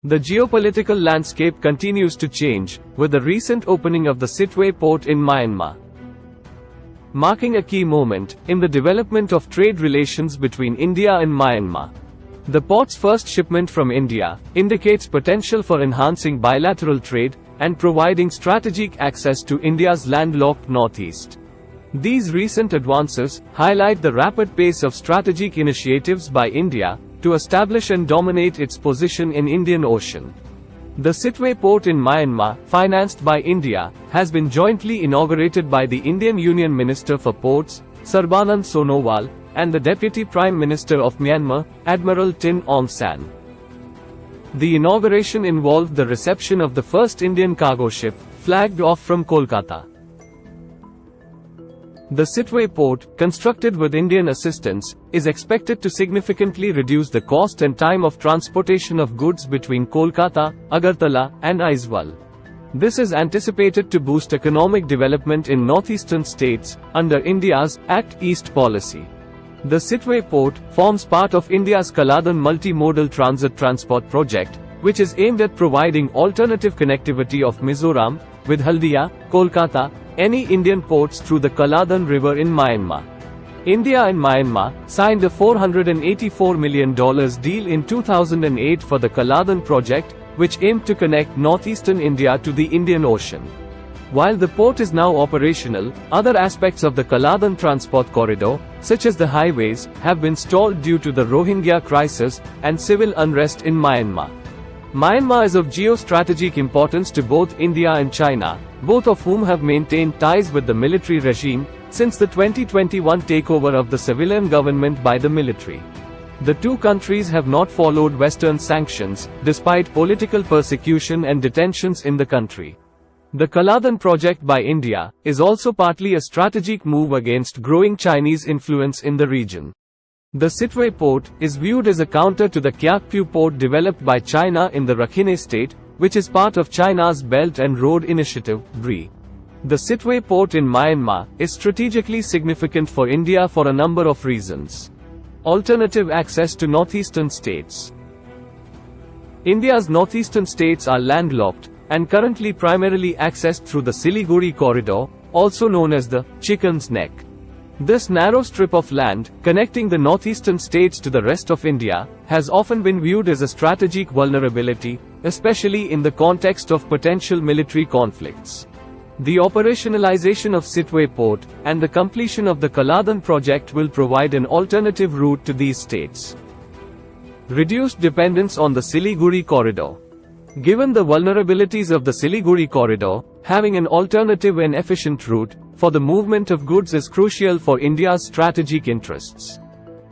The geopolitical landscape continues to change, with the recent opening of the Sittwe Port in Myanmar, marking a key moment in the development of trade relations between India and Myanmar. The port's first shipment from India indicates potential for enhancing bilateral trade and providing strategic access to India's landlocked northeast. These recent advances highlight the rapid pace of strategic initiatives by India to establish and dominate its position in Indian Ocean. The Sittwe Port in Myanmar, financed by India, has been jointly inaugurated by the Indian Union Minister for Ports, Sarbanand Sonowal, and the Deputy Prime Minister of Myanmar, Admiral Tin Aung San. The inauguration involved the reception of the first Indian cargo ship, flagged off from Kolkata. The Sittwe Port, constructed with Indian assistance, is expected to significantly reduce the cost and time of transportation of goods between Kolkata, Agartala, and Aizawl. This is anticipated to boost economic development in northeastern states, under India's Act East policy. The Sittwe Port forms part of India's Kaladan multimodal transit transport project, which is aimed at providing alternative connectivity of Mizoram, with Haldia, Kolkata, any Indian ports through the Kaladan River in Myanmar. India and Myanmar signed a $484 million deal in 2008 for the Kaladan project, which aimed to connect northeastern India to the Indian Ocean. While the port is now operational, other aspects of the Kaladan transport corridor, such as the highways, have been stalled due to the Rohingya crisis and civil unrest in Myanmar. Myanmar is of geostrategic importance to both India and China, both of whom have maintained ties with the military regime since the 2021 takeover of the civilian government by the military. The two countries have not followed Western sanctions, despite political persecution and detentions in the country. The Kaladan project by India is also partly a strategic move against growing Chinese influence in the region. The Sittwe Port is viewed as a counter to the Kyaukphyu port developed by China in the Rakhine state, which is part of China's Belt and Road Initiative (BRI). The Sittwe Port in Myanmar is strategically significant for India for a number of reasons. Alternative access to northeastern states. India's northeastern states are landlocked, and currently primarily accessed through the Siliguri corridor, also known as the Chicken's Neck. This narrow strip of land, connecting the northeastern states to the rest of India, has often been viewed as a strategic vulnerability, especially in the context of potential military conflicts. The operationalization of Sittwe Port, and the completion of the Kaladan project will provide an alternative route to these states. Reduced dependence on the Siliguri corridor. Given the vulnerabilities of the Siliguri corridor, having an alternative and efficient route for the movement of goods is crucial for India's strategic interests.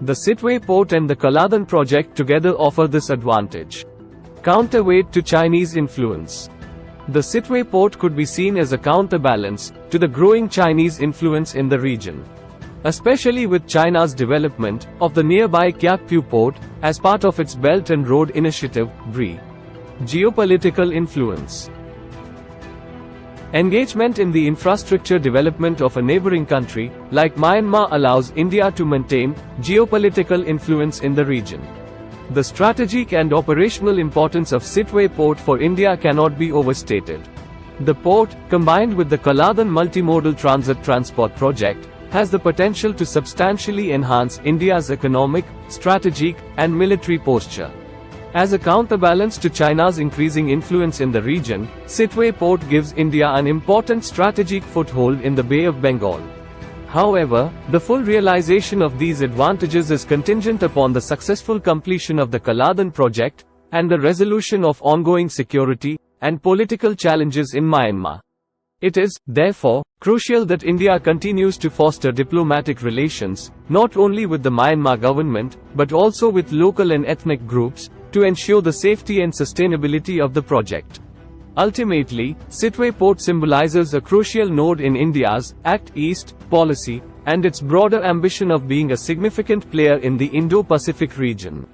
The Sittwe Port and the Kaladan project together offer this advantage. Counterweight to Chinese influence. The Sittwe Port could be seen as a counterbalance to the growing Chinese influence in the region, especially with China's development of the nearby Kyaukphyu port as part of its Belt and Road Initiative (BRI). Geopolitical influence. Engagement in the infrastructure development of a neighboring country, like Myanmar, allows India to maintain geopolitical influence in the region. The strategic and operational importance of Sittwe Port for India cannot be overstated. The port, combined with the Kaladan multimodal transit transport project, has the potential to substantially enhance India's economic, strategic, and military posture. As a counterbalance to China's increasing influence in the region, Sittwe Port gives India an important strategic foothold in the Bay of Bengal. However, the full realization of these advantages is contingent upon the successful completion of the Kaladan project, and the resolution of ongoing security and political challenges in Myanmar. It is, therefore, crucial that India continues to foster diplomatic relations, not only with the Myanmar government, but also with local and ethnic groups, to ensure the safety and sustainability of the project. Ultimately, Sittwe Port symbolizes a crucial node in India's Act East policy, and its broader ambition of being a significant player in the Indo-Pacific region.